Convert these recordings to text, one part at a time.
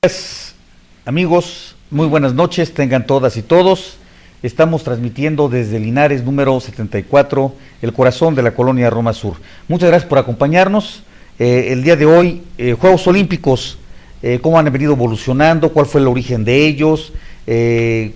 Días, amigos, muy buenas noches, tengan todas y todos. Estamos transmitiendo desde Linares número 74, el corazón de la colonia Roma Sur. Muchas gracias por acompañarnos. El día de hoy, Juegos Olímpicos, cómo han venido evolucionando, cuál fue el origen de ellos,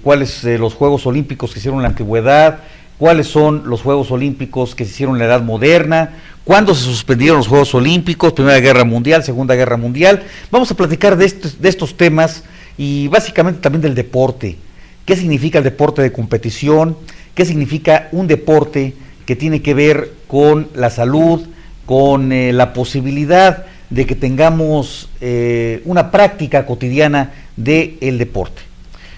cuáles los Juegos Olímpicos que hicieron en la antigüedad, cuáles son los Juegos Olímpicos que se hicieron en la Edad Moderna, cuándo se suspendieron los Juegos Olímpicos, Primera Guerra Mundial, Segunda Guerra Mundial. Vamos a platicar de estos temas y básicamente también del deporte. ¿Qué significa el deporte de competición? ¿Qué significa un deporte que tiene que ver con la salud, con la posibilidad de que tengamos una práctica cotidiana del deporte?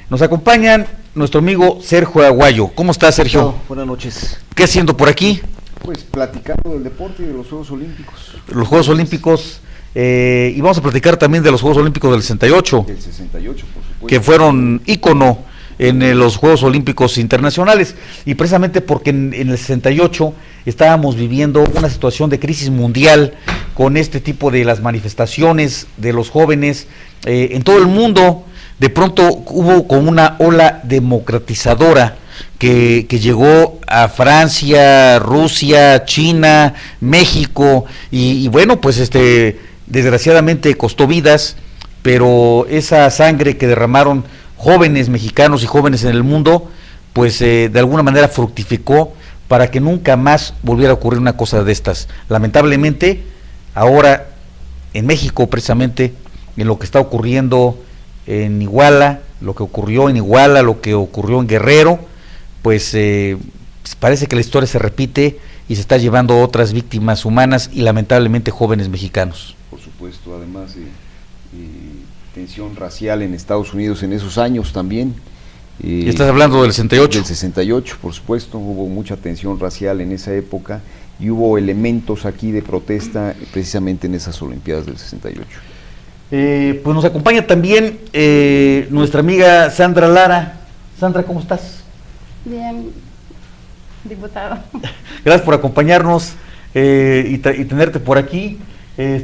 Nos acompañan nuestro amigo Sergio Aguayo. ¿Cómo estás, Sergio? No, buenas noches. ¿Qué haciendo por aquí? Pues platicando del deporte y de los Juegos Olímpicos. Los Juegos Olímpicos, y vamos a platicar también de los Juegos Olímpicos del 68. Del 68, por supuesto. Que fueron ícono en los Juegos Olímpicos internacionales, y precisamente porque en el 68 estábamos viviendo una situación de crisis mundial con este tipo de las manifestaciones de los jóvenes en todo el mundo. De pronto hubo como una ola democratizadora que llegó a Francia, Rusia, China, México, y bueno, pues desgraciadamente costó vidas, pero esa sangre que derramaron jóvenes mexicanos y jóvenes en el mundo, pues de alguna manera fructificó para que nunca más volviera a ocurrir una cosa de estas. Lamentablemente, ahora en México precisamente, en lo que está ocurriendo en Iguala, lo que ocurrió en Iguala, lo que ocurrió en Guerrero, pues parece que la historia se repite y se está llevando otras víctimas humanas y lamentablemente jóvenes mexicanos. Por supuesto, además tensión racial en Estados Unidos en esos años también. ¿Y estás hablando del 68? Del 68, por supuesto, hubo mucha tensión racial en esa época y hubo elementos aquí de protesta precisamente en esas Olimpiadas del 68. Pues nos acompaña también nuestra amiga Sandra Lara. Sandra, ¿cómo estás? Bien, diputado. Gracias por acompañarnos y tenerte por aquí.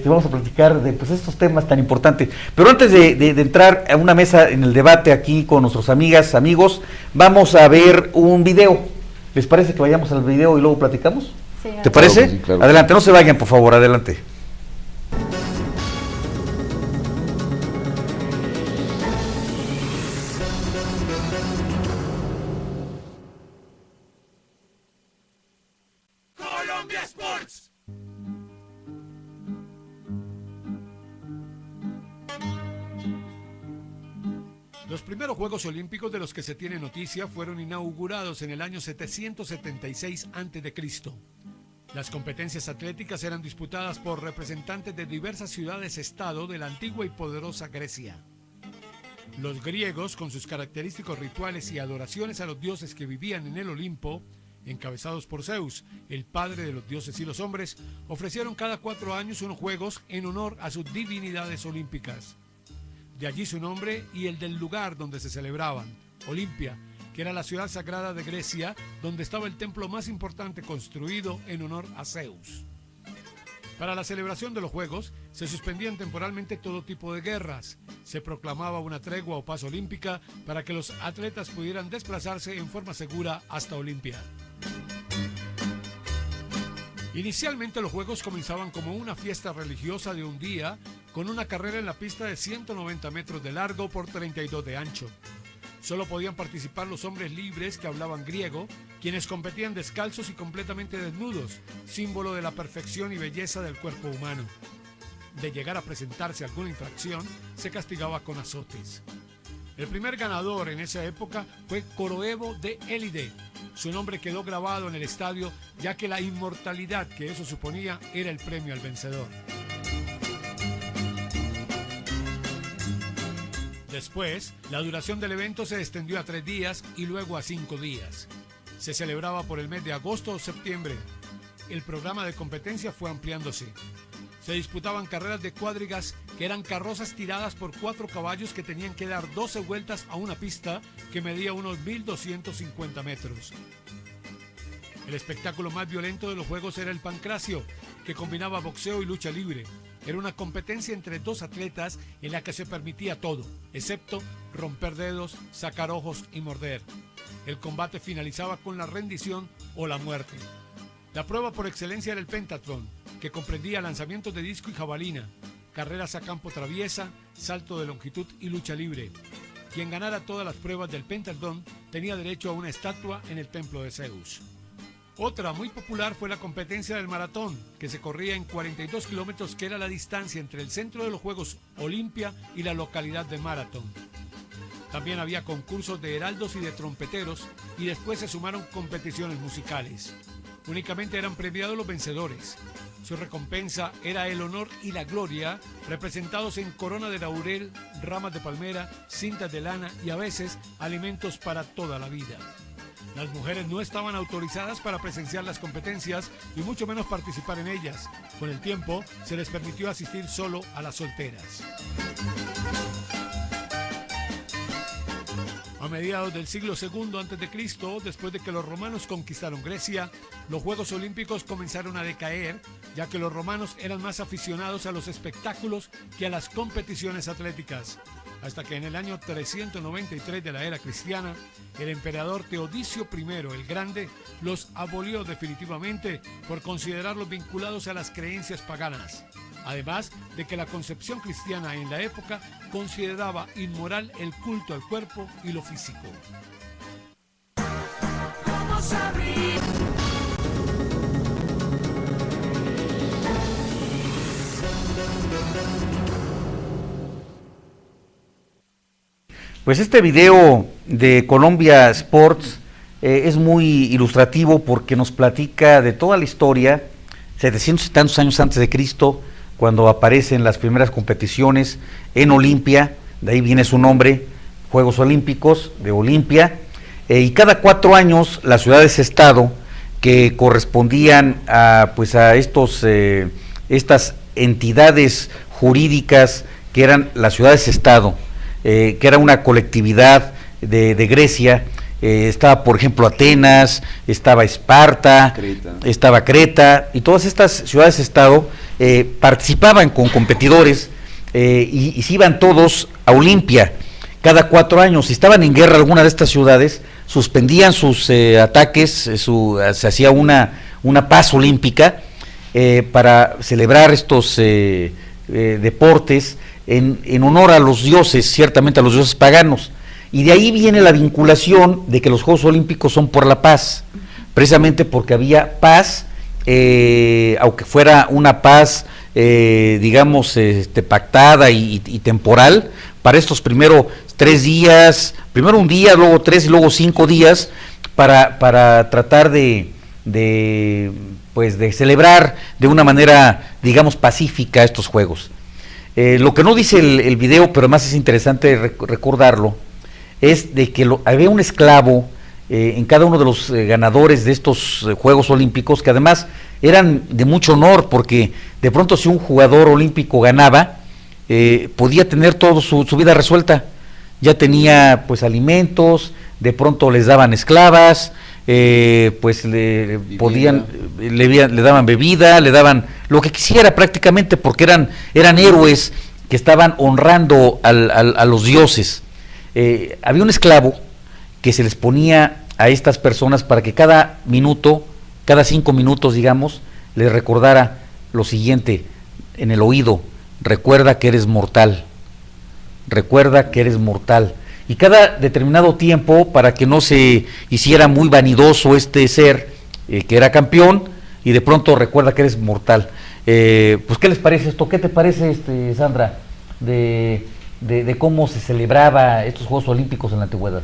Vamos a platicar de estos temas tan importantes. Pero antes de entrar a una mesa en el debate aquí con nuestros amigas, amigos, vamos a ver un video. ¿Les parece que vayamos al video y luego platicamos? Sí, ¿Te parece? Claro, sí, claro. Adelante, no se vayan, por favor, adelante. Los primeros Juegos Olímpicos de los que se tiene noticia fueron inaugurados en el año 776 a.C. Las competencias atléticas eran disputadas por representantes de diversas ciudades-estado de la antigua y poderosa Grecia. Los griegos, con sus característicos rituales y adoraciones a los dioses que vivían en el Olimpo, encabezados por Zeus, el padre de los dioses y los hombres, ofrecieron cada 4 años unos juegos en honor a sus divinidades olímpicas. De allí su nombre y el del lugar donde se celebraban, Olimpia, que era la ciudad sagrada de Grecia, donde estaba el templo más importante construido en honor a Zeus. Para la celebración de los Juegos, se suspendían temporalmente todo tipo de guerras, se proclamaba una tregua o paz olímpica para que los atletas pudieran desplazarse en forma segura hasta Olimpia. Inicialmente los Juegos comenzaban como una fiesta religiosa de un día, con una carrera en la pista de 190 metros de largo por 32 de ancho. Solo podían participar los hombres libres que hablaban griego, quienes competían descalzos y completamente desnudos, símbolo de la perfección y belleza del cuerpo humano. De llegar a presentarse alguna infracción, se castigaba con azotes. El primer ganador en esa época fue Coroebo de Élide. Su nombre quedó grabado en el estadio, ya que la inmortalidad que eso suponía era el premio al vencedor. Después, la duración del evento se extendió a 3 días y luego a 5 días. Se celebraba por el mes de agosto o septiembre. El programa de competencia fue ampliándose. Se disputaban carreras de cuadrigas, que eran carrozas tiradas por 4 caballos que tenían que dar 12 vueltas a una pista que medía unos 1.250 metros. El espectáculo más violento de los Juegos era el pancracio, que combinaba boxeo y lucha libre. Era una competencia entre dos atletas en la que se permitía todo, excepto romper dedos, sacar ojos y morder. El combate finalizaba con la rendición o la muerte. La prueba por excelencia era el pentatlón, que comprendía lanzamientos de disco y jabalina, carreras a campo traviesa, salto de longitud y lucha libre. Quien ganara todas las pruebas del pentatlón tenía derecho a una estatua en el templo de Zeus. Otra muy popular fue la competencia del maratón, que se corría en 42 kilómetros, que era la distancia entre el centro de los Juegos Olimpia y la localidad de Marathon. También había concursos de heraldos y de trompeteros, y después se sumaron competiciones musicales. Únicamente eran premiados los vencedores. Su recompensa era el honor y la gloria, representados en corona de laurel, ramas de palmera, cintas de lana y a veces alimentos para toda la vida. Las mujeres no estaban autorizadas para presenciar las competencias y mucho menos participar en ellas. Con el tiempo, se les permitió asistir solo a las solteras. A mediados del siglo II a.C., después de que los romanos conquistaron Grecia, los Juegos Olímpicos comenzaron a decaer, ya que los romanos eran más aficionados a los espectáculos que a las competiciones atléticas. Hasta que en el año 393 de la era cristiana, el emperador Teodicio I el Grande los abolió definitivamente por considerarlos vinculados a las creencias paganas. Además de que la concepción cristiana en la época consideraba inmoral el culto al cuerpo y lo físico. Pues este video de Colombia Sports es muy ilustrativo porque nos platica de toda la historia, 700 y tantos años antes de Cristo, cuando aparecen las primeras competiciones en Olimpia, de ahí viene su nombre, Juegos Olímpicos de Olimpia, y cada 4 años las ciudades-estado que correspondían a estas entidades jurídicas que eran las ciudades-estado, que era una colectividad de Grecia. Estaba, por ejemplo, Atenas, estaba Esparta, estaba Creta, y todas estas ciudades-estado participaban con competidores y se iban todos a Olimpia cada 4 años. Si estaban en guerra alguna de estas ciudades, suspendían sus ataques, se hacía una paz olímpica para celebrar estos deportes en honor a los dioses, ciertamente a los dioses paganos. Y de ahí viene la vinculación de que los Juegos Olímpicos son por la paz, precisamente porque había paz, aunque fuera una paz, pactada y temporal, para estos primero 3 días, primero un día, luego 3 y luego 5 días, para tratar de celebrar de una manera, pacífica estos Juegos. Lo que no dice el video, pero además es interesante recordarlo, es de que había un esclavo en cada uno de los ganadores de estos Juegos Olímpicos, que además eran de mucho honor, porque de pronto si un jugador olímpico ganaba, podía tener toda su vida resuelta. Ya tenía alimentos, de pronto les daban esclavas, le daban bebida, le daban lo que quisiera prácticamente, porque eran héroes que estaban honrando a los dioses. Había un esclavo que se les ponía a estas personas para que cada minuto, cada 5 minutos, les recordara lo siguiente en el oído: recuerda que eres mortal, recuerda que eres mortal. Y cada determinado tiempo, para que no se hiciera muy vanidoso este ser que era campeón, y de pronto recuerda que eres mortal. Pues, ¿qué les parece esto? ¿Qué te parece, Sandra, de cómo se celebraba estos Juegos Olímpicos en la antigüedad?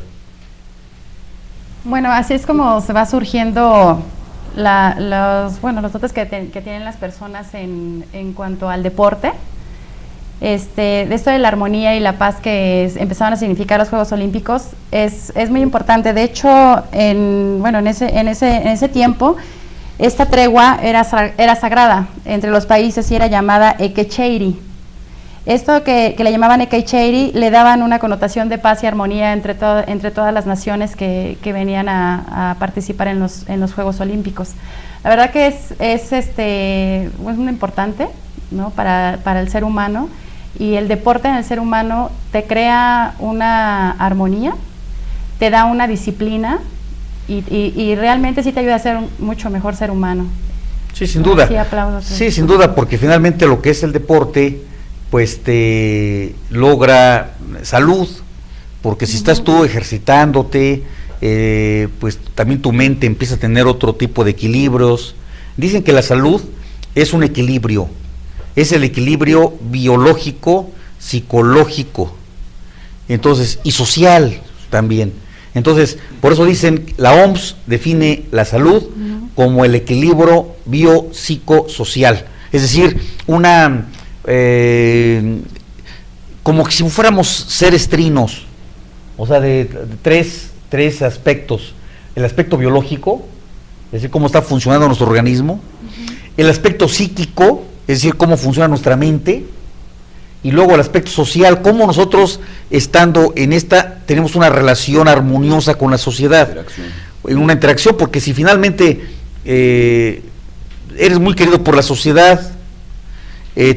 Bueno, así es como se va surgiendo los dotes que tienen las personas en cuanto al deporte. De esto de la armonía y la paz que empezaron a significar los Juegos Olímpicos es muy importante. De hecho, en ese tiempo, esta tregua era sagrada entre los países y era llamada Ekecheiri. Esto que le llamaban Ekecheiri le daban una connotación de paz y armonía entre todas las naciones que venían a participar en los Juegos Olímpicos. La verdad que es muy importante ¿no? Para el ser humano, y el deporte en el ser humano te crea una armonía, te da una disciplina y realmente sí te ayuda a ser un mucho mejor ser humano. Sí, sin duda. Sí, aplaudo. Sí, sin duda, porque finalmente lo que es el deporte, pues te logra salud, porque si estás tú ejercitándote, pues también tu mente empieza a tener otro tipo de equilibrios. Dicen que la salud es un equilibrio, es el equilibrio biológico, psicológico, entonces, y social también. Entonces, por eso dicen, la OMS define la salud como el equilibrio biopsicosocial, es decir, una como que si fuéramos seres trinos, o sea, de tres aspectos: el aspecto biológico, es decir, cómo está funcionando nuestro organismo; el aspecto psíquico, es decir, cómo funciona nuestra mente; y luego el aspecto social, cómo nosotros, estando en esta, tenemos una relación armoniosa con la sociedad, en una interacción, porque si finalmente eres muy querido por la sociedad,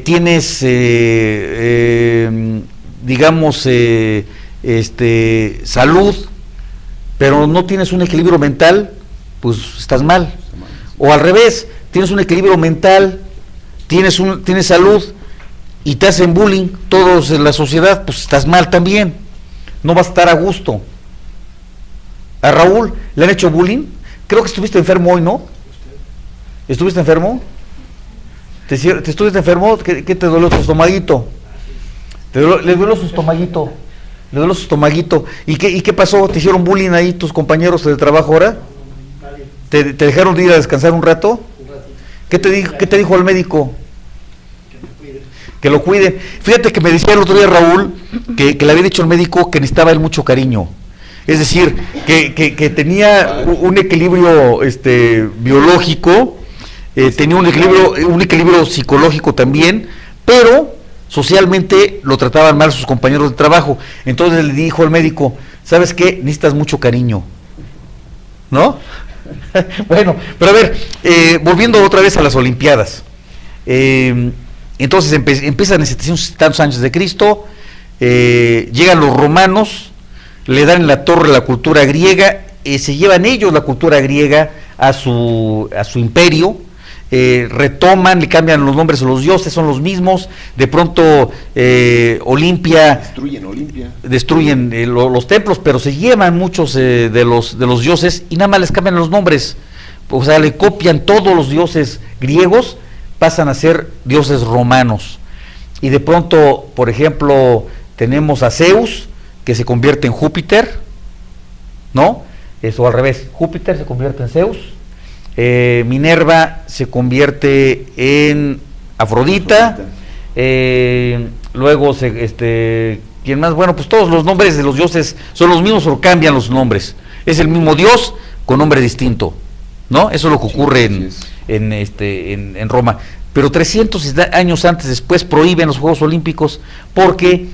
tienes, digamos, salud, pero no tienes un equilibrio mental, pues estás mal. O al revés, tienes un equilibrio mental, tienes salud y te hacen bullying todos en la sociedad, pues estás mal también, no vas a estar a gusto. A Raúl le han hecho bullying, creo que estuviste enfermo hoy, ¿no? ¿Estuviste enfermo? ¿Te estuviste enfermo? ¿Qué te dolió tu estomaguito? ¿Le duele su estomaguito? ¿Le duele su estomaguito? ¿Y qué pasó? ¿Te hicieron bullying ahí tus compañeros de trabajo ahora? ¿Te dejaron de ir a descansar un rato? ¿Qué te dijo el médico? Que lo cuiden. Fíjate que me decía el otro día Raúl que le había dicho el médico que necesitaba él mucho cariño. Es decir, que tenía un equilibrio biológico, tenía un equilibrio psicológico también, pero socialmente lo trataban mal sus compañeros de trabajo. Entonces le dijo el médico, ¿sabes qué? Necesitas mucho cariño, ¿no? Bueno, pero a ver, volviendo otra vez a las Olimpiadas. Entonces empiezan en 700 tantos años de Cristo, llegan los romanos, le dan en la torre la cultura griega, se llevan ellos la cultura griega a su imperio, retoman, le cambian los nombres a los dioses, son los mismos, de pronto Olimpia, destruyen los templos, pero se llevan muchos de los dioses y nada más les cambian los nombres, o sea, le copian todos los dioses griegos, pasan a ser dioses romanos. Y de pronto, por ejemplo, tenemos a Zeus, que se convierte en Júpiter, ¿no? Eso al revés, Júpiter se convierte en Zeus, Minerva se convierte en Afrodita, luego ¿quién más? Bueno, pues todos los nombres de los dioses son los mismos, pero cambian los nombres. Es el mismo dios con nombre distinto, ¿no? Eso es lo que ocurre en Roma. Pero 300 años antes después prohíben los Juegos Olímpicos porque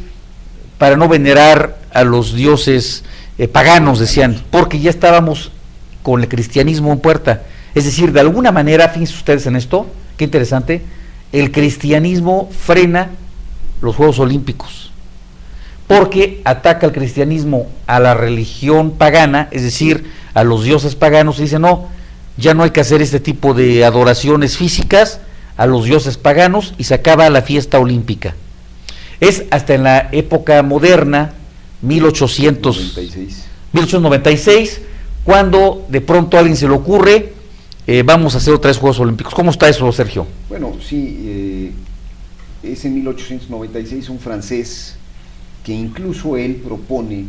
para no venerar a los dioses paganos, decían, porque ya estábamos con el cristianismo en puerta. Es decir, de alguna manera, fíjense ustedes en esto, qué interesante, el cristianismo frena los Juegos Olímpicos, porque ataca el cristianismo a la religión pagana, es decir, a los dioses paganos, y dice, no, ya no hay que hacer este tipo de adoraciones físicas a los dioses paganos, y se acaba la fiesta olímpica. Es hasta en la época moderna, 1896, cuando de pronto a alguien se le ocurre, vamos a hacer otra vez Juegos Olímpicos. ¿Cómo está eso, Sergio? Bueno, sí, es en 1896 un francés que incluso él propone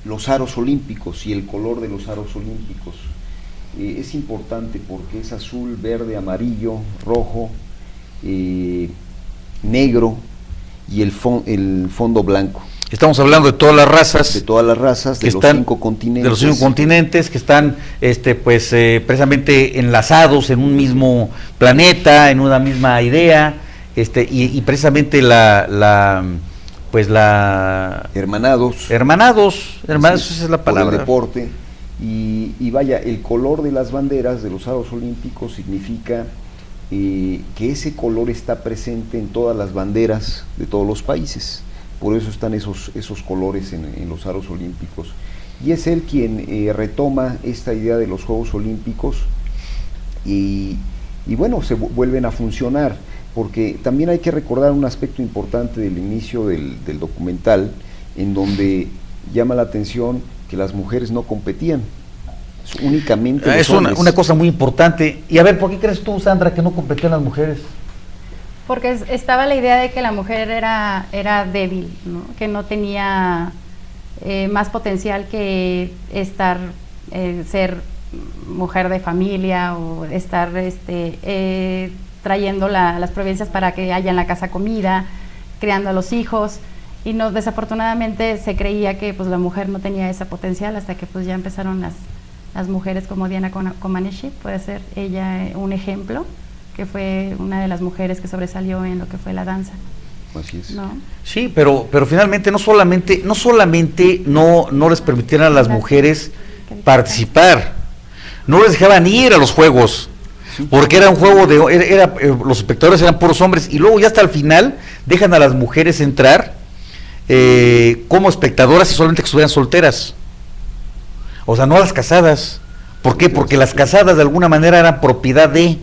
los aros olímpicos y el color de los aros olímpicos. Es importante porque es azul, verde, amarillo, rojo, negro y el fondo blanco. Estamos hablando de todas las razas. De todas las razas, de los 5 continentes. De los 5 continentes que están precisamente enlazados en un mismo planeta, en una misma idea, y precisamente hermanados, esa es la palabra. Por el deporte. Y vaya, el color de las banderas de los aros olímpicos significa que ese color está presente en todas las banderas de todos los países. Por eso están esos colores en los aros olímpicos. Y es él quien retoma esta idea de los Juegos Olímpicos y bueno, se vuelven a funcionar, porque también hay que recordar un aspecto importante del inicio del documental, en donde llama la atención que las mujeres no competían, únicamente los hombres. Una cosa muy importante. Y a ver, ¿por qué crees tú, Sandra, que no competían las mujeres? Porque estaba la idea de que la mujer era débil, ¿no? Que no tenía más potencial que ser mujer de familia o estar trayendo las providencias para que haya en la casa comida, criando a los hijos, y no, desafortunadamente se creía que pues la mujer no tenía ese potencial hasta que pues ya empezaron las mujeres como Diana Comaneci, puede ser ella un ejemplo, que fue una de las mujeres que sobresalió en lo que fue la danza. Así es. ¿No? Sí, pero finalmente no solamente no les permitieron a las mujeres participar, no les dejaban ir a los juegos, porque era un juego los espectadores eran puros hombres, y luego ya hasta el final dejan a las mujeres entrar como espectadoras y solamente que estuvieran solteras, o sea, no a las casadas. ¿Por qué? Porque las casadas de alguna manera eran propiedad de...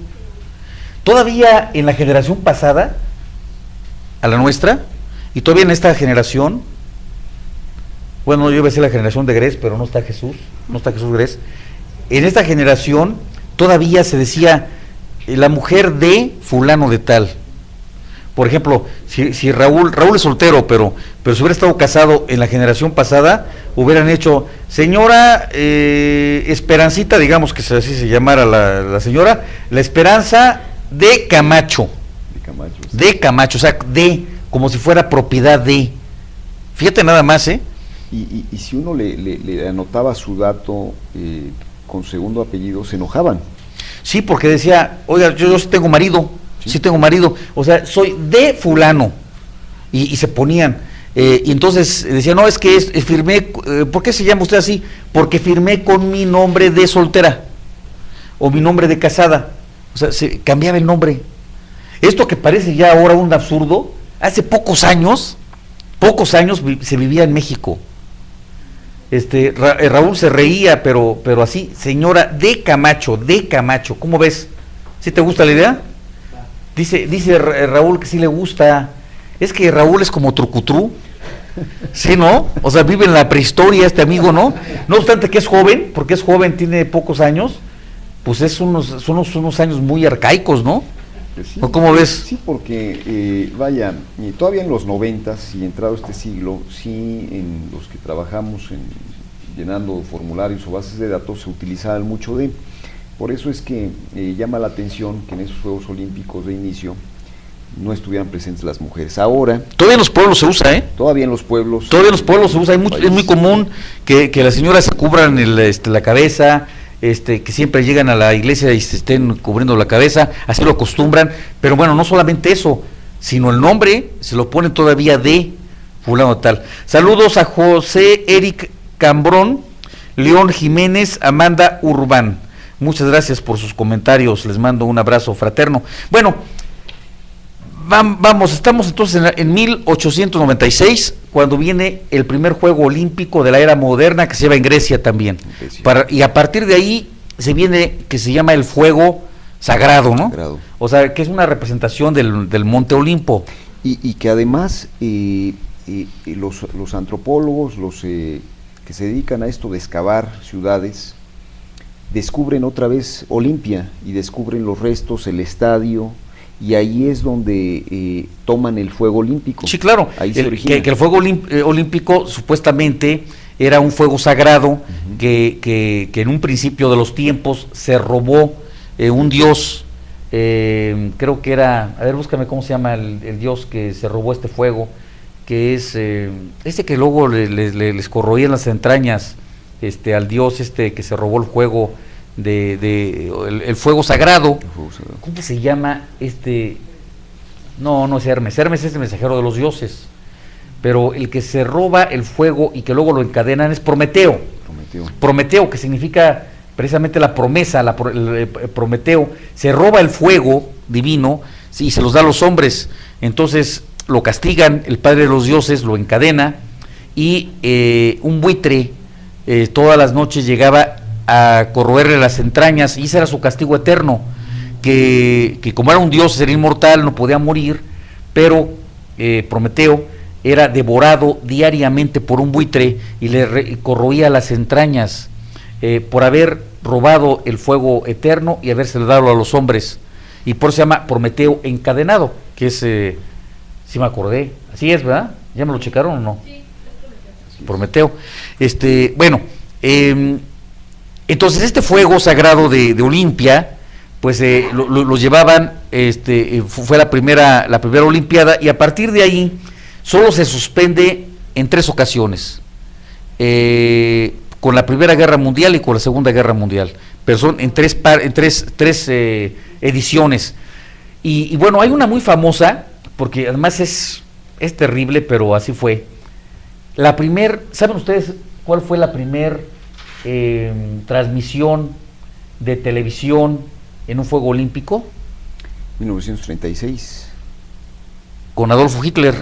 Todavía en la generación pasada a la nuestra, y todavía en esta generación, bueno, yo iba a decir la generación de Gres, pero no está Jesús Gres, en esta generación todavía se decía la mujer de fulano de tal. Por ejemplo, si Raúl es soltero, pero si hubiera estado casado en la generación pasada, hubieran hecho señora Esperancita, digamos que así se llamara la señora, la Esperanza de Camacho. De Camacho, o sea, como si fuera propiedad de. Fíjate nada más, ¿eh? Y si uno le anotaba su dato con segundo apellido, se enojaban. Sí, porque decía, oiga, yo sí tengo marido, o sea, soy de fulano, y se ponían, y entonces decían, no, es que firmé, ¿por qué se llama usted así? Porque firmé con mi nombre de soltera, o mi nombre de casada, o sea, se cambiaba el nombre. Esto que parece ya ahora un absurdo, hace pocos años se vivía en México. Raúl se reía, pero así, señora de Camacho, ¿cómo ves? ¿Sí te gusta la idea? Dice Raúl que sí le gusta. Es que Raúl es como trucutrú, ¿sí, no? O sea, vive en la prehistoria este amigo, ¿no? No obstante que es joven, porque es joven, tiene pocos años, pues son unos años muy arcaicos, ¿no? Sí, ¿Cómo ves? Sí, porque todavía en los 90s y entrado este siglo, sí, en los que trabajamos llenando formularios o bases de datos se utilizaban mucho de. Por eso es que llama la atención que en esos Juegos Olímpicos de inicio no estuvieran presentes las mujeres. Ahora todavía en los pueblos se usa, ¿eh? Todavía en los pueblos se usa. Es muy común que las señoras se cubran la cabeza. Que siempre llegan a la iglesia y se estén cubriendo la cabeza, así lo acostumbran, pero bueno, no solamente eso, sino el nombre se lo ponen todavía de fulano tal. Saludos a José Eric Cambrón, León Jiménez, Amanda Urbán, muchas gracias por sus comentarios, les mando un abrazo fraterno. Bueno, vamos, estamos entonces en 1896, cuando viene el primer juego olímpico de la era moderna, que se lleva en Grecia también. Y a partir de ahí se viene, que se llama el fuego sagrado, ¿no? Sagrado. O sea, que es una representación del Monte Olimpo. Y que además los antropólogos, que se dedican a esto de excavar ciudades, descubren otra vez Olimpia y descubren los restos, el estadio, y ahí es donde toman el fuego olímpico. Sí, claro, ahí se origina. Que el fuego olímpico supuestamente era un fuego sagrado, que en un principio de los tiempos se robó un dios, creo que era, a ver, búscame cómo se llama el dios que se robó este fuego, que es este que luego les corroían las entrañas al dios que se robó el fuego, el fuego sagrado. ¿Cómo se llama No es Hermes es el mensajero de los dioses, pero el que se roba el fuego y que luego lo encadenan es Prometeo, que significa precisamente la promesa, Prometeo, se roba el fuego divino y se los da a los hombres. Entonces lo castigan, el padre de los dioses lo encadena y un buitre todas las noches llegaba a corroerle las entrañas, y ese era su castigo eterno, que como era un dios, era inmortal, no podía morir, pero Prometeo era devorado diariamente por un buitre y le corroía las entrañas por haber robado el fuego eterno y habérselo dado a los hombres, y por eso se llama Prometeo encadenado, que es, sí me acordé, así es, ¿verdad? ¿Ya me lo checaron o no? Sí, Prometeo. Bueno, entonces este fuego sagrado de Olimpia, pues lo llevaban, fue la primera olimpiada, y a partir de ahí solo se suspende en 3 ocasiones, con la Primera Guerra Mundial y con la Segunda Guerra Mundial, pero son en tres ediciones, y bueno, hay una muy famosa, porque además es terrible, pero así fue. ¿Saben ustedes cuál fue la primer transmisión de televisión en un fuego olímpico? 1936. Con Adolfo Hitler.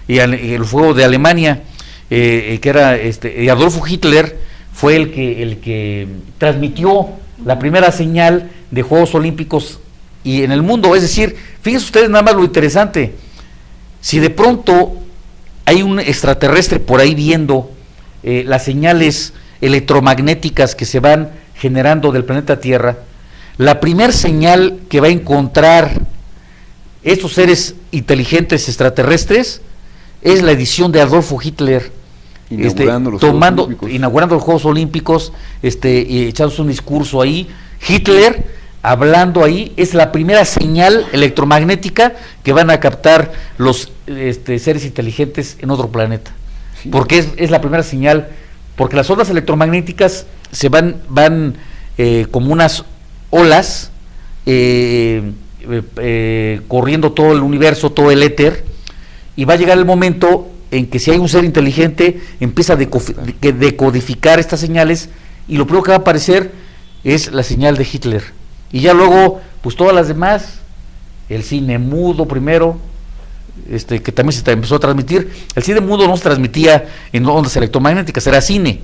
Y el fuego de Alemania, que era y Adolfo Hitler fue el que transmitió la primera señal de Juegos Olímpicos y en el mundo. Es decir, fíjense ustedes nada más lo interesante, si de pronto hay un extraterrestre por ahí viendo las señales electromagnéticas que se van generando del planeta Tierra, la primer señal que va a encontrar estos seres inteligentes extraterrestres es la edición de Adolfo Hitler inaugurando los Juegos Olímpicos, y echándose un discurso ahí, Hitler hablando ahí, es la primera señal electromagnética que van a captar los seres inteligentes en otro planeta, sí. Porque es la primera señal, porque las ondas electromagnéticas se van como unas olas corriendo todo el universo, todo el éter, y va a llegar el momento en que si hay un ser inteligente empieza a decodificar estas señales, y lo primero que va a aparecer es la señal de Hitler, y ya luego pues todas las demás, el cine mudo primero, que también se empezó a transmitir. El cine mudo no se transmitía en ondas electromagnéticas, era cine,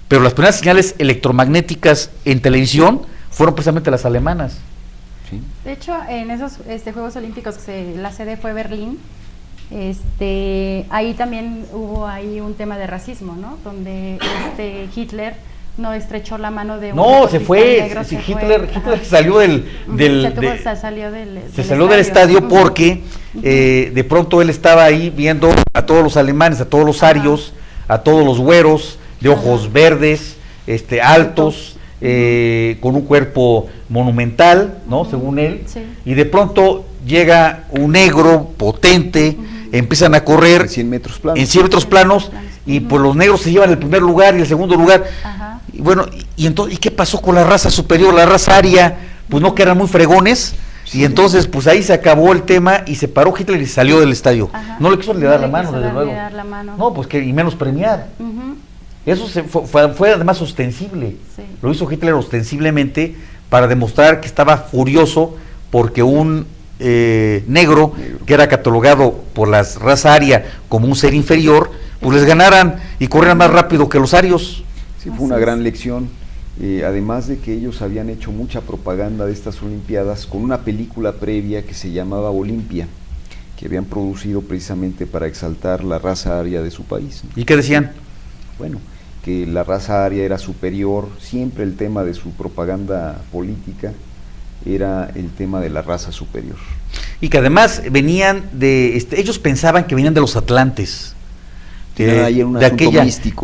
pero las primeras señales electromagnéticas en televisión fueron precisamente las alemanas. ¿Sí? De hecho, en esos Juegos Olímpicos, la sede fue Berlín, ahí también hubo un tema de racismo, ¿no? Donde Hitler no estrechó la mano de un se fue, negro, Hitler salió se salió del estadio porque de pronto él estaba ahí viendo a todos los alemanes, a todos los arios, a todos los güeros de ojos verdes, altos, con un cuerpo monumental, ¿no? Según él, sí. Y de pronto llega un negro potente, empiezan a correr en 100 metros planos, y pues los negros se llevan el primer lugar y el segundo lugar. Y bueno, y entonces, ¿y qué pasó con la raza superior, la raza aria? Pues no, que eran muy fregones, y entonces pues ahí se acabó el tema y se paró Hitler y salió del estadio. No le quiso dar la mano, desde luego. No, pues y menos premiar. Eso fue además ostensible. Sí. Lo hizo Hitler ostensiblemente para demostrar que estaba furioso porque un negro que era catalogado por la raza aria como un ser inferior, pues les ganaran y corrieran más rápido que los arios. Sí, fue una gran lección, además de que ellos habían hecho mucha propaganda de estas Olimpiadas con una película previa que se llamaba Olimpia, que habían producido precisamente para exaltar la raza aria de su país, ¿no? ¿Y qué decían? Bueno, que la raza aria era superior, siempre el tema de su propaganda política era el tema de la raza superior. Y que además venían ellos pensaban que venían de los atlantes, de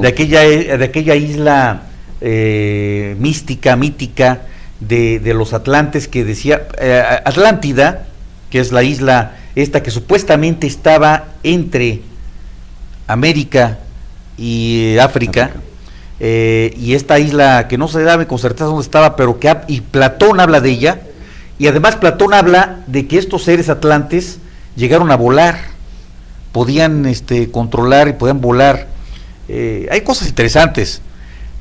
aquella isla mítica de los atlantes, que decía Atlántida, que es la isla esta que supuestamente estaba entre América y África. Y esta isla que no se sabe con certeza dónde estaba, pero y Platón habla de ella, y además Platón habla de que estos seres atlantes llegaron a volar, podían controlar y podían volar. Hay cosas interesantes,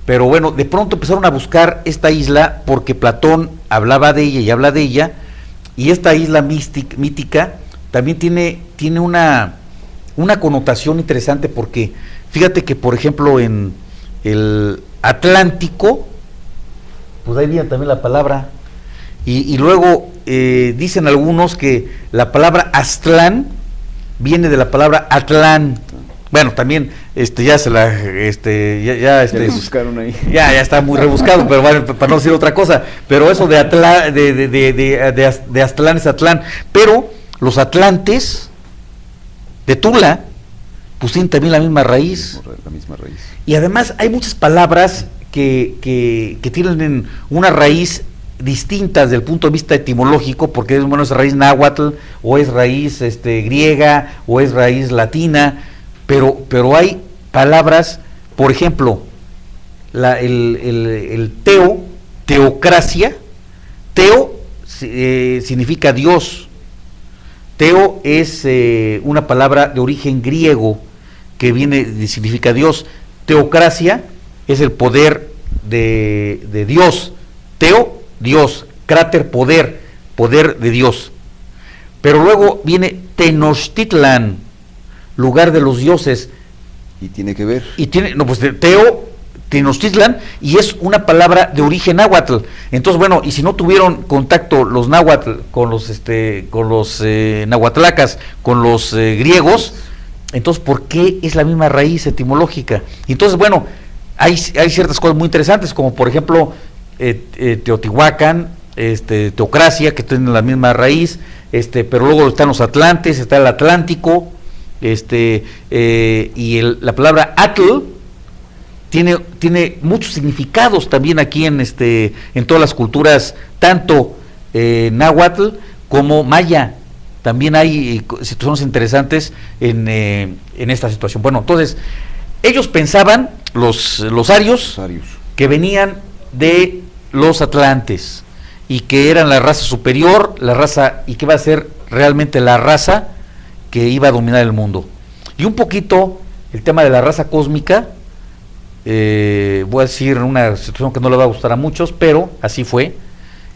pero bueno, de pronto empezaron a buscar esta isla porque Platón hablaba de ella y habla de ella, y esta isla mítica también tiene una connotación interesante, porque fíjate que, por ejemplo, en el Atlántico, pues ahí viene también la palabra, y luego dicen algunos que la palabra Aztlán viene de la palabra Atlán. Bueno, también ya se la ya buscaron ahí. Ya está muy rebuscado, pero bueno, para no decir otra cosa, pero eso de Aztlán es Atlán, pero los atlantes de Tula pues tienen también la misma raíz. La misma raíz. Y además hay muchas palabras que tienen una raíz distintas desde el punto de vista etimológico, porque es raíz náhuatl, o es raíz griega, o es raíz latina, pero hay palabras, por ejemplo, el teocracia, significa Dios. Teo es una palabra de origen griego que significa Dios. Teocracia es el poder de Dios. Teo, Dios. Cráter, poder de Dios. Pero luego viene Tenochtitlan, lugar de los dioses. ¿Y tiene que ver? Tenochtitlan, y es una palabra de origen náhuatl. Entonces, bueno, y si no tuvieron contacto los náhuatl con los nahuatlacas, con los griegos, entonces, ¿por qué es la misma raíz etimológica? Entonces, bueno, hay ciertas cosas muy interesantes, como por ejemplo Teotihuacán, teocracia, que tienen la misma raíz, pero luego están los atlantes, está el Atlántico, y la palabra atl tiene muchos significados también aquí en todas las culturas, tanto náhuatl como maya. También hay situaciones interesantes en esta situación. Bueno, entonces, ellos pensaban, los arios, que venían de los atlantes, y que eran la raza superior, y que iba a ser realmente la raza que iba a dominar el mundo. Y un poquito el tema de la raza cósmica, voy a decir una situación que no le va a gustar a muchos, pero así fue.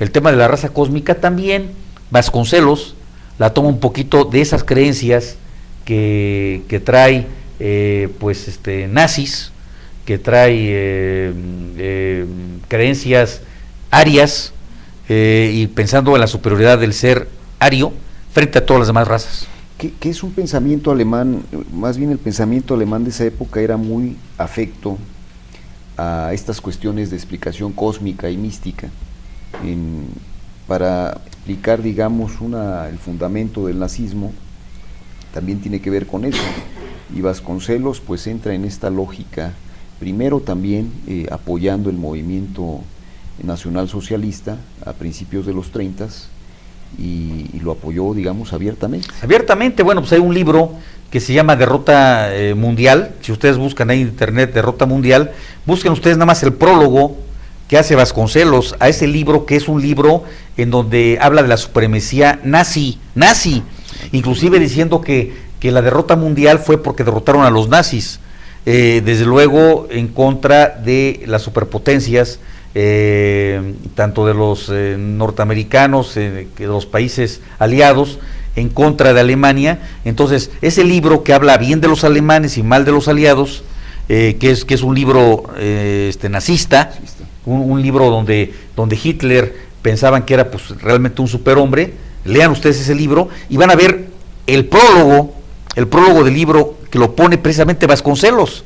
El tema de la raza cósmica también, Vasconcelos la toma un poquito de esas creencias que trae nazis, que trae creencias arias, y pensando en la superioridad del ser ario frente a todas las demás razas. Que es un pensamiento alemán, más bien el pensamiento alemán de esa época era muy afecto a estas cuestiones de explicación cósmica y mística, para explicar, digamos, el fundamento del nazismo, también tiene que ver con eso, y Vasconcelos pues entra en esta lógica, primero también apoyando el movimiento nacional socialista a principios de los 30, y lo apoyó, digamos, abiertamente. Abiertamente, bueno, pues hay un libro que se llama Derrota Mundial. Si ustedes buscan ahí en internet Derrota Mundial, busquen ustedes nada más el prólogo que hace Vasconcelos a ese libro, que es un libro en donde habla de la supremacía nazi, inclusive diciendo que la derrota mundial fue porque derrotaron a los nazis, desde luego en contra de las superpotencias, tanto de los norteamericanos, que de los países aliados, en contra de Alemania. Entonces, ese libro que habla bien de los alemanes y mal de los aliados, que es un libro nazista, un libro donde Hitler pensaban que era pues realmente un superhombre. Lean ustedes ese libro y van a ver el prólogo del libro, que lo pone precisamente Vasconcelos,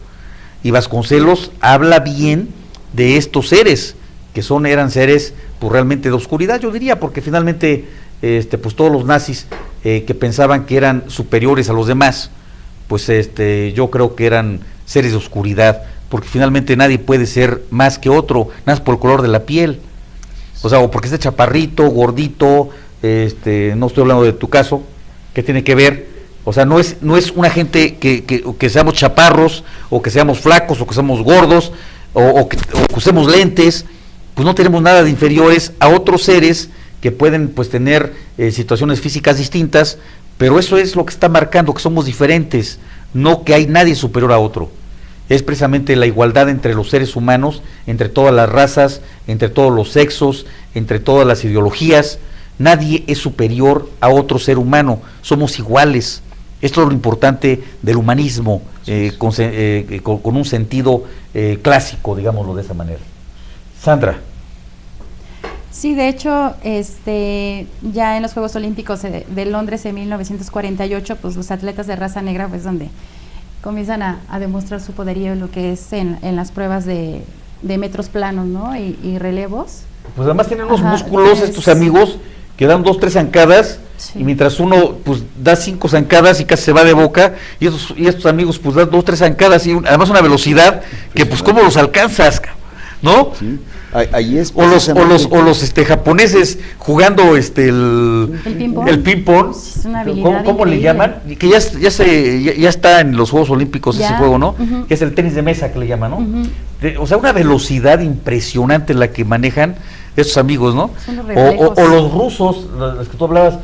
y Vasconcelos habla bien de estos seres, que eran seres pues realmente de oscuridad, yo diría, porque finalmente pues todos los nazis que pensaban que eran superiores a los demás, pues yo creo que eran seres de oscuridad, porque finalmente nadie puede ser más que otro, nada más por el color de la piel, o sea, o porque esté chaparrito, gordito, no estoy hablando de tu caso, ¿qué tiene que ver? O sea, no es una gente que seamos chaparros, o que seamos flacos, o que seamos gordos, o que usemos lentes, pues no tenemos nada de inferiores a otros seres que pueden pues tener situaciones físicas distintas, pero eso es lo que está marcando, que somos diferentes, no que hay nadie superior a otro. es precisamente la igualdad entre los seres humanos, entre todas las razas, entre todos los sexos, entre todas las ideologías. Nadie es superior a otro ser humano, somos iguales. Esto es lo importante del humanismo, con un sentido clásico, digámoslo de esa manera. Sandra. Sí, de hecho, ya en los Juegos Olímpicos de Londres en 1948, pues los atletas de raza negra, pues donde comienzan a demostrar su poderío, lo que es en las pruebas de metros planos, ¿no? Y relevos. Pues además tienen unos músculos estos amigos que dan 2, 3 zancadas, sí. Y mientras uno pues da 5 zancadas y casi se va de boca, y estos amigos pues dan 2, 3 zancadas y además una velocidad que pues cómo los alcanzas, ¿no? Sí. Ahí es o los japoneses jugando el ping-pong. Es una habilidad ¿Cómo le llaman? Que ya está en los Juegos Olímpicos ese juego, ¿no? Que es el tenis de mesa que le llaman, ¿no? O sea, una velocidad impresionante la que manejan estos amigos, ¿no? O los rusos, los que tú hablabas,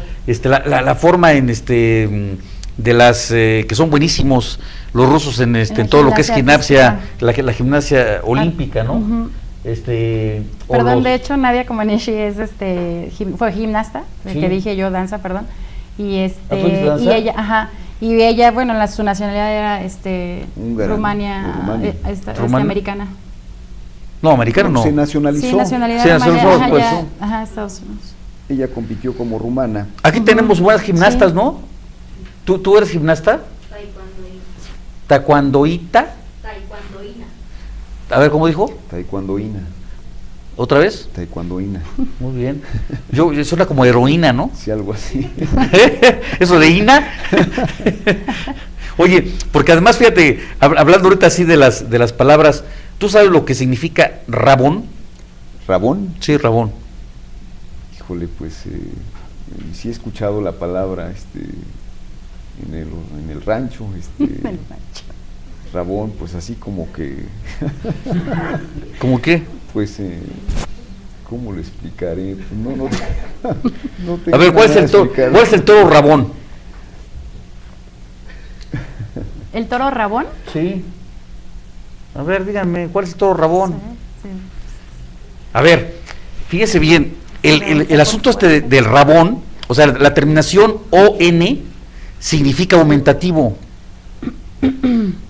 la forma en de las que son buenísimos los rusos en todo lo que es gimnasia, la gimnasia olímpica, ¿no? Perdón, de hecho Nadia Comaneci es fue gimnasta, que dije yo danza, perdón. Y y ella, bueno, su nacionalidad era Rumania. Americana. No, americana no. Se nacionalizó. Sí, nacionalidad Estados Unidos. Ella compitió como rumana. Aquí tenemos buenas gimnastas, ¿no? ¿Tú eres gimnasta? Taekwondoíta. A ver, ¿cómo dijo? Taekwondoína. ¿Otra vez? Taekwondoína. Muy bien. Yo suena como heroína, ¿no? Sí, algo así. ¿Eso de Ina? Oye, porque además, fíjate, hablando ahorita así de las palabras, ¿tú sabes lo que significa rabón? ¿Rabón? Sí, rabón. Híjole, pues sí he escuchado la palabra en el rancho, rabón, pues así como que... ¿Cómo qué? Pues, ¿cómo lo explicaré? Pues no a ver, ¿cuál es el toro rabón? ¿El toro rabón? Sí. A ver, díganme, ¿cuál es el toro rabón? Sí. A ver, fíjese bien, el asunto del rabón, o sea, la terminación ON significa aumentativo.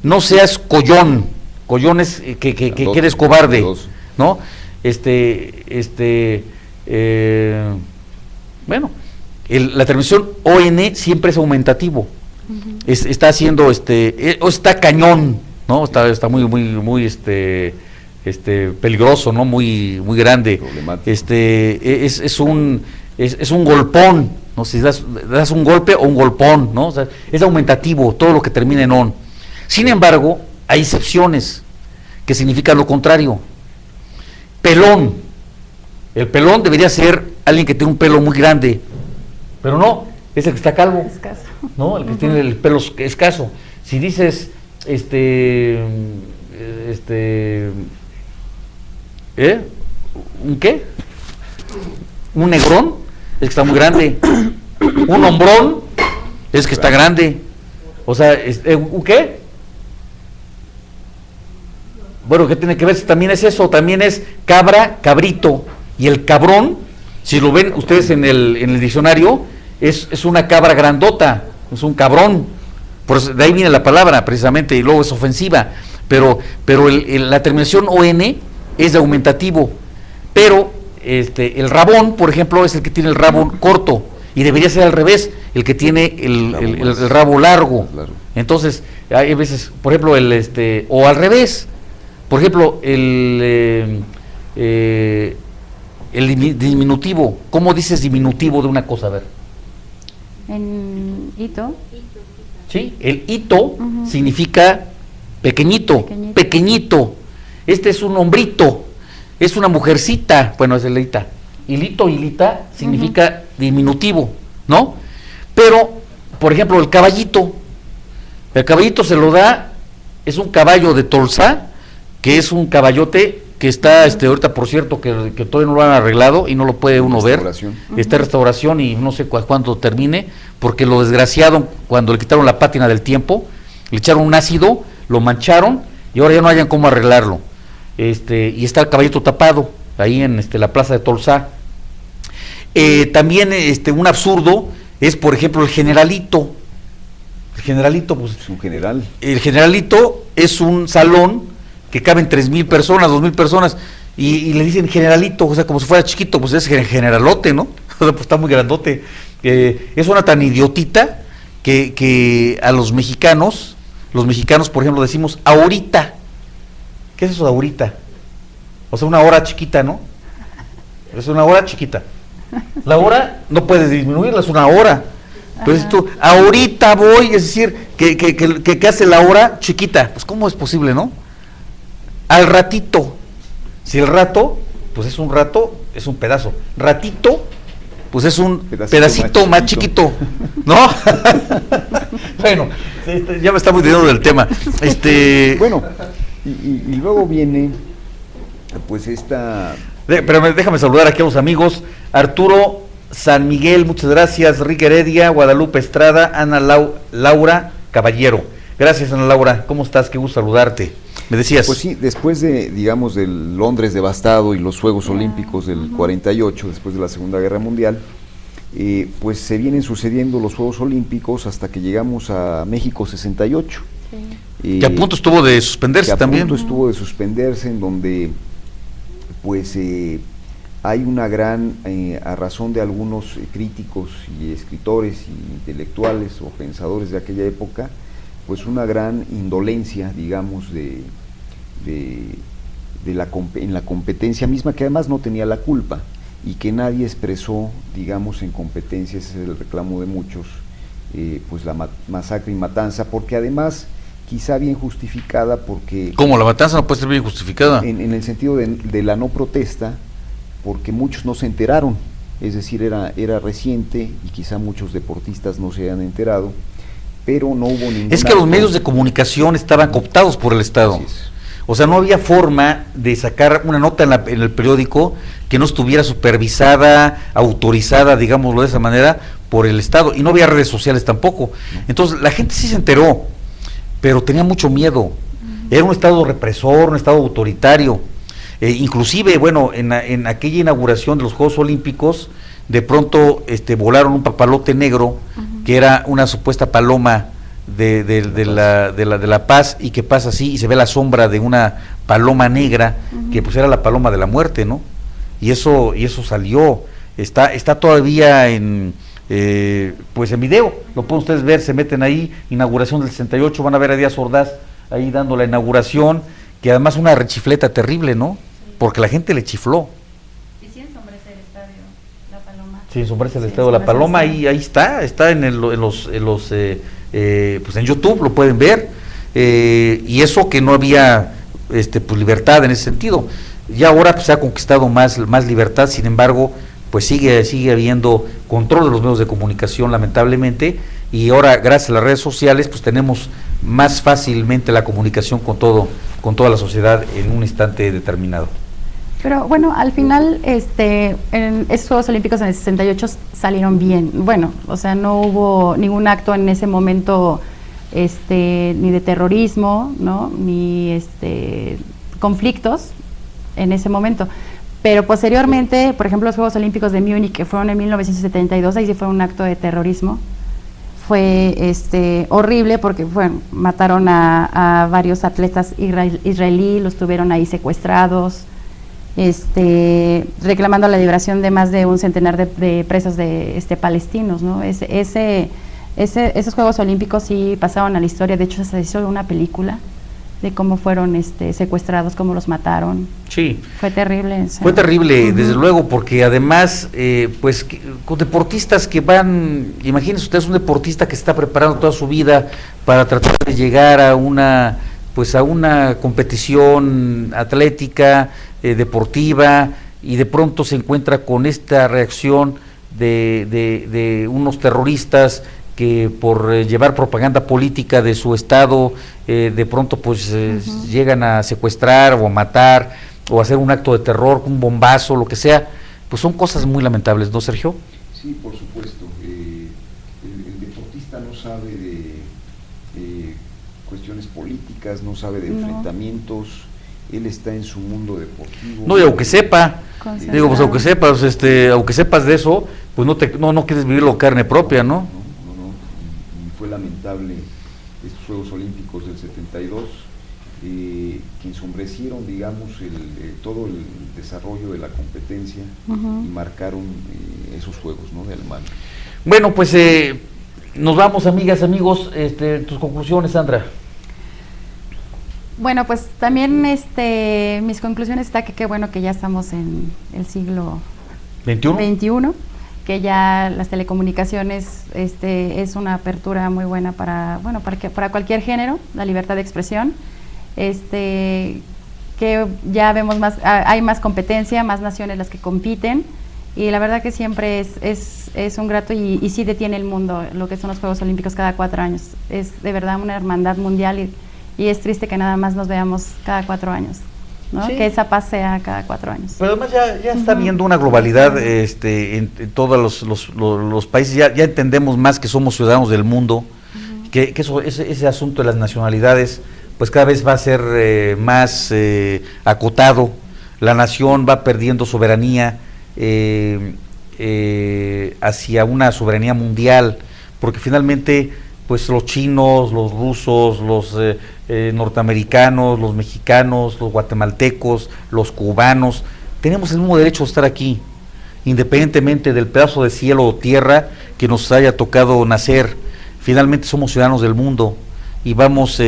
No seas collón. Collón es que eres cobarde, ¿no? Bueno, la terminación ON siempre es aumentativo. Está haciendo o está cañón, ¿no? Está muy peligroso, ¿no? Muy grande. Es un golpón, ¿no? Si das un golpe o un golpón, ¿no? O sea, es aumentativo todo lo que termina en on. Sin embargo, hay excepciones que significan lo contrario. Pelón. El pelón debería ser alguien que tiene un pelo muy grande, pero no, es el que está calvo. Escaso. ¿No? El que tiene el pelo escaso. Si dices ¿un qué? Un negrón es que está muy grande. Un hombrón es que está grande. O sea, ¿un qué? Bueno, ¿qué tiene que ver? También es eso, también es cabra, cabrito. Y el cabrón, si lo ven ustedes en el diccionario, es una cabra grandota, es un cabrón. Por eso, de ahí viene la palabra precisamente, y luego es ofensiva. Pero la terminación ON es de aumentativo. Pero el rabón, por ejemplo, es el que tiene el rabo corto, y debería ser al revés, el que tiene el rabo largo. Entonces, hay veces, por ejemplo, o al revés, por ejemplo, el diminutivo. ¿Cómo dices diminutivo de una cosa? A ver. En hito. Sí, el hito significa pequeñito. Este es un hombrito, es una mujercita, bueno, es el hita. Hilita significa diminutivo, ¿no? Pero, por ejemplo, el caballito se lo da, es un caballo de Tolsá, que es un caballote que está, ahorita por cierto, que todavía no lo han arreglado y no lo puede uno ver, está en restauración y no sé cuándo termine, porque lo desgraciado, cuando le quitaron la pátina del tiempo, le echaron un ácido, lo mancharon y ahora ya no hayan cómo arreglarlo. Y está el caballito tapado ahí en la plaza de Tolsá. También un absurdo es, por ejemplo, el Generalito. El Generalito, pues, es un general. El Generalito es un salón que caben 3,000 personas, 2,000 personas, y le dicen Generalito, o sea, como si fuera chiquito, pues es generalote, ¿no? O sea, pues está muy grandote. Es una tan idiotita que a los mexicanos, por ejemplo, decimos ahorita. ¿Qué es eso de ahorita? O sea, una hora chiquita, ¿no? Es una hora chiquita. La hora no puedes disminuirla, es una hora. Entonces tú, ahorita voy, es decir, que hace la hora chiquita. Pues ¿cómo es posible, no? Al ratito. Si el rato, pues es un rato, es un pedazo. Ratito, pues es un pedacito más chiquito, ¿no? Bueno, ya me está muy dinero del tema. Bueno, y luego viene, pues Pero déjame saludar aquí a los amigos. Arturo San Miguel, muchas gracias. Rick Heredia, Guadalupe Estrada, Ana Laura Caballero. Gracias, Ana Laura. ¿Cómo estás? Qué gusto saludarte. ¿Me decías? Pues sí, después de, digamos, del Londres devastado y los Juegos Olímpicos del 48, después de la Segunda Guerra Mundial, pues se vienen sucediendo los Juegos Olímpicos hasta que llegamos a México 68. Sí. Que a punto estuvo de suspenderse también. A punto estuvo de suspenderse, en donde pues hay una gran, a razón de algunos críticos y escritores y intelectuales o pensadores de aquella época, pues una gran indolencia, digamos, en la competencia misma, que además no tenía la culpa y que nadie expresó, digamos, en competencia. Ese es el reclamo de muchos, pues la masacre y matanza, porque además quizá bien justificada, porque... ¿Cómo? ¿La matanza no puede ser bien justificada? En el sentido de la no protesta, porque muchos no se enteraron, es decir, era reciente y quizá muchos deportistas no se hayan enterado, pero no hubo ninguna... Es que los medios de comunicación estaban cooptados por el Estado. O sea, no había forma de sacar una nota en el periódico que no estuviera supervisada, autorizada, digámoslo de esa manera, por el Estado, y no había redes sociales tampoco. Entonces, la gente sí se enteró, pero tenía mucho miedo. Era un Estado represor, un Estado autoritario. Inclusive, bueno, en aquella inauguración de los Juegos Olímpicos, de pronto volaron un papalote negro, que era una supuesta paloma de la paz, y que pasa así, y se ve la sombra de una paloma negra, que pues era la paloma de la muerte, ¿no? Y eso salió, está todavía pues en video, lo pueden ustedes ver, se meten ahí, inauguración del 68, van a ver a Díaz Ordaz ahí dando la inauguración, que además una rechifleta terrible, ¿no? Porque la gente le chifló. ¿Y si ensombrece el estadio la paloma? Sí, ensombrece el estadio la paloma, ahí está pues en YouTube lo pueden ver, y eso que no había pues libertad en ese sentido. Ya ahora pues se ha conquistado más libertad, sin embargo, pues sigue habiendo control de los medios de comunicación, lamentablemente, y ahora gracias a las redes sociales pues tenemos más fácilmente la comunicación con toda la sociedad en un instante determinado. Pero bueno, al final en esos Juegos Olímpicos en el 68 salieron bien. Bueno, o sea, no hubo ningún acto en ese momento ni de terrorismo, ¿no? Ni conflictos en ese momento. Pero posteriormente, por ejemplo, los Juegos Olímpicos de Múnich, que fueron en 1972, ahí sí fue un acto de terrorismo. Fue horrible porque mataron a varios atletas israelíes, los tuvieron ahí secuestrados, reclamando la liberación de más de un centenar de presos palestinos, ¿no? Esos Juegos Olímpicos sí pasaron a la historia. De hecho se hizo una película de cómo fueron secuestrados, cómo los mataron. Sí. Fue terrible. Fue terrible, desde luego, porque además, pues, con deportistas que van, imagínense ustedes un deportista que se está preparando toda su vida para tratar de llegar a una competición atlética, deportiva, y de pronto se encuentra con esta reacción de unos terroristas que por llevar propaganda política de su estado, de pronto pues llegan a secuestrar o a matar o a hacer un acto de terror, un bombazo, lo que sea. Pues son cosas muy lamentables, ¿no, Sergio? Sí, por supuesto. El deportista no sabe de cuestiones cuestiones políticas, no sabe de enfrentamientos, él está en su mundo deportivo. No, y aunque sepa, digo, pues aunque sepas, aunque sepas de eso, pues no quieres vivirlo carne propia, ¿no? No, y fue lamentable estos Juegos Olímpicos del 72, que ensombrecieron, digamos, todo el desarrollo de la competencia y marcaron esos Juegos, ¿no?, de Alemania. Bueno, pues nos vamos, amigas, amigos, tus conclusiones, Sandra. Bueno, pues también mis conclusiones está que qué bueno que ya estamos en el siglo XXI, que ya las telecomunicaciones es una apertura muy buena para cualquier género, la libertad de expresión, que ya vemos hay más competencia, más naciones las que compiten, y la verdad que siempre es un grato y sí detiene el mundo lo que son los Juegos Olímpicos cada 4 años. Es de verdad una hermandad mundial y es triste que nada más nos veamos cada 4 años, ¿no? Sí. Que esa paz sea cada 4 años. Pero además ya está viendo una globalidad en todos los países, ya entendemos más que somos ciudadanos del mundo, que ese asunto de las nacionalidades pues cada vez va a ser más acotado, la nación va perdiendo soberanía hacia una soberanía mundial, porque finalmente pues los chinos, los rusos, los norteamericanos, los mexicanos, los guatemaltecos, los cubanos, tenemos el mismo derecho a estar aquí, independientemente del pedazo de cielo o tierra que nos haya tocado nacer. Finalmente somos ciudadanos del mundo y vamos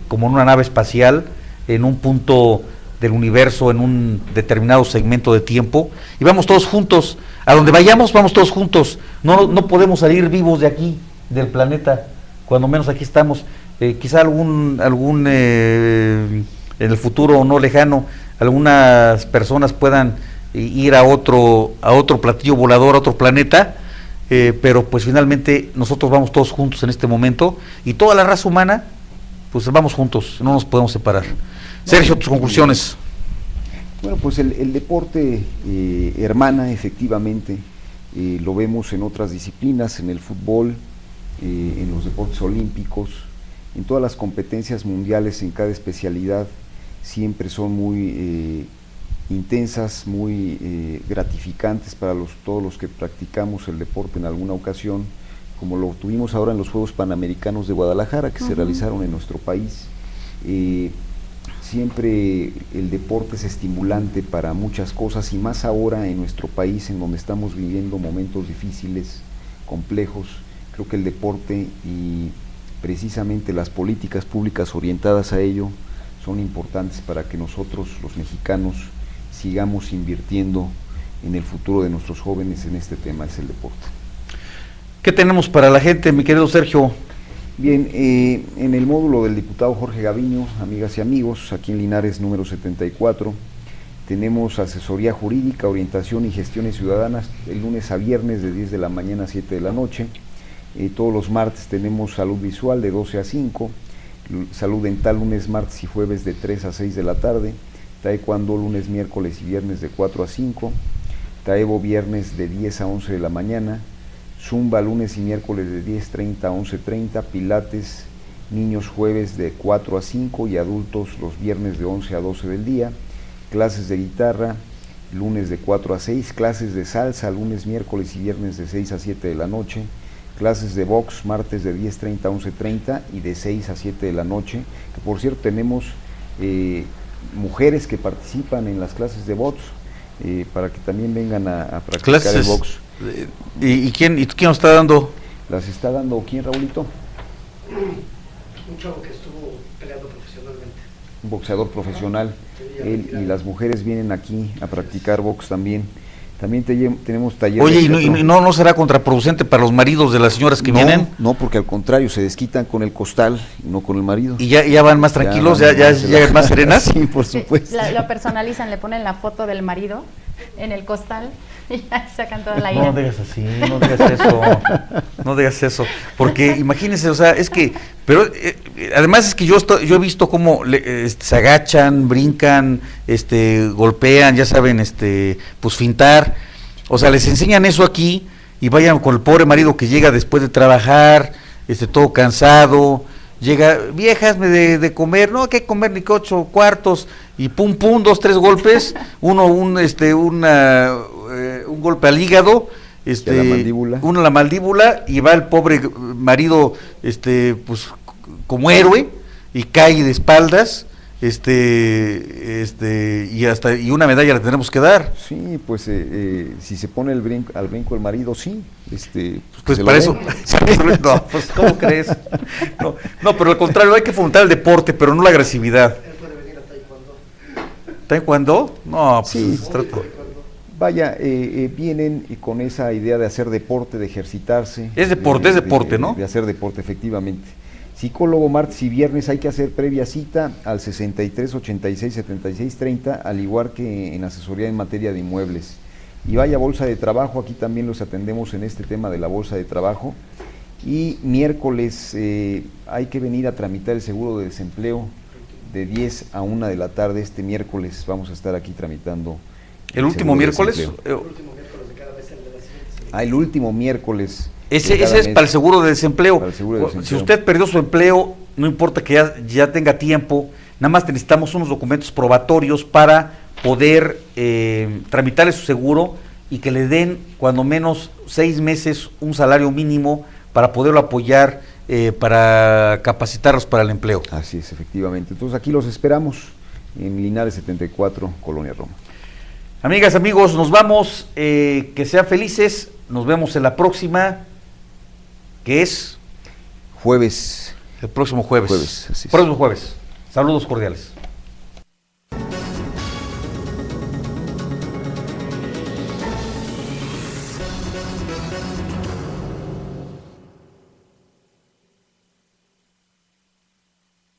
como en una nave espacial en un punto del universo, en un determinado segmento de tiempo, y vamos todos juntos, a donde vayamos vamos todos juntos, no podemos salir vivos de aquí, del planeta, cuando menos aquí estamos. Quizá en el futuro no lejano, algunas personas puedan ir a otro platillo volador, a otro planeta, pero pues finalmente nosotros vamos todos juntos en este momento, y toda la raza humana, pues vamos juntos, no nos podemos separar. Sergio, tus conclusiones. Bueno, pues el deporte hermana, efectivamente, lo vemos en otras disciplinas, en el fútbol, en los deportes olímpicos, en todas las competencias mundiales, en cada especialidad, siempre son muy intensas, muy gratificantes para todos los que practicamos el deporte en alguna ocasión, como lo tuvimos ahora en los Juegos Panamericanos de Guadalajara, que se realizaron en nuestro país. Siempre el deporte es estimulante para muchas cosas, y más ahora en nuestro país, en donde estamos viviendo momentos difíciles, complejos. Creo que el deporte y precisamente las políticas públicas orientadas a ello son importantes para que nosotros, los mexicanos, sigamos invirtiendo en el futuro de nuestros jóvenes en este tema, es el deporte. ¿Qué tenemos para la gente, mi querido Sergio? Bien, en el módulo del diputado Jorge Gaviño, amigas y amigos, aquí en Linares número 74, tenemos asesoría jurídica, orientación y gestiones ciudadanas, el lunes a viernes de 10 de la mañana a 7 de la noche. Todos los martes tenemos salud visual de 12 a 5, salud dental lunes, martes y jueves de 3 a 6 de la tarde, taekwondo lunes, miércoles y viernes de 4 a 5, taebo viernes de 10 a 11 de la mañana, zumba lunes y miércoles de 10:30 a 11:30, pilates niños jueves de 4 a 5 y adultos los viernes de 11 a 12 del día, clases de guitarra lunes de 4 a 6, clases de salsa lunes, miércoles y viernes de 6 a 7 de la noche, clases de box martes de 10:30 a 11:30 y de 6 a 7 de la noche, que por cierto tenemos mujeres que participan en las clases de box, para que también vengan a practicar clases, el box. ¿Y quién nos está dando? Las está dando, ¿quién, Raulito? Un chavo que estuvo peleando profesionalmente. Un boxeador profesional. Él y las mujeres vienen aquí a practicar box también. También tenemos talleres. Oye, ¿y no será contraproducente para los maridos de las señoras que vienen? No, porque al contrario, se desquitan con el costal, no con el marido. ¿Y ya van más tranquilos, ya más serenas? Sí, por supuesto. Lo personalizan, le ponen la foto del marido en el costal y ya sacan toda la ira. No digas así, no digas eso, porque imagínense, o sea, es que, pero además es que yo he visto cómo se agachan, brincan, golpean, ya saben, pues fintar, o sea, les enseñan eso aquí y vayan con el pobre marido que llega después de trabajar, todo cansado, llega, viejas de comer, no hay que comer ni que 8 cuartos, y pum, 2, 3 golpes, un golpe al hígado, a la mandíbula. uno a la mandíbula, y va el pobre marido, pues como héroe, y cae de espaldas, y una medalla le tenemos que dar. Sí, pues si se pone al brinco el marido, sí. Pues para eso. No, pues ¿cómo crees? No, pero al contrario, hay que fomentar el deporte, pero no la agresividad. Él puede venir a Taekwondo. ¿Taekwondo? No, pues Sí. se trata. Vaya, vienen con esa idea de hacer deporte, de ejercitarse. Es deporte, ¿no? De hacer deporte, efectivamente. Psicólogo, martes y viernes hay que hacer previa cita al 63 86 76 30, al igual que en asesoría en materia de inmuebles. Y vaya, bolsa de trabajo, aquí también los atendemos en este tema de la bolsa de trabajo. Y miércoles hay que venir a tramitar el seguro de desempleo de 10 a 1 de la tarde. Este miércoles vamos a estar aquí tramitando. ¿El último miércoles? El último miércoles de cada mes, el de la siguiente semana. El último miércoles. Ese es para el seguro de desempleo. Para el seguro de desempleo. Si usted perdió su empleo, no importa que ya tenga tiempo, nada más necesitamos unos documentos probatorios para poder tramitarle su seguro y que le den cuando menos 6 meses un salario mínimo para poderlo apoyar, para capacitarlos para el empleo. Así es, efectivamente. Entonces aquí los esperamos en Linares 74, Colonia Roma. Amigas, amigos, nos vamos, que sean felices, nos vemos en la próxima, que es Jueves. el próximo jueves. Así es. Próximo jueves. Saludos cordiales.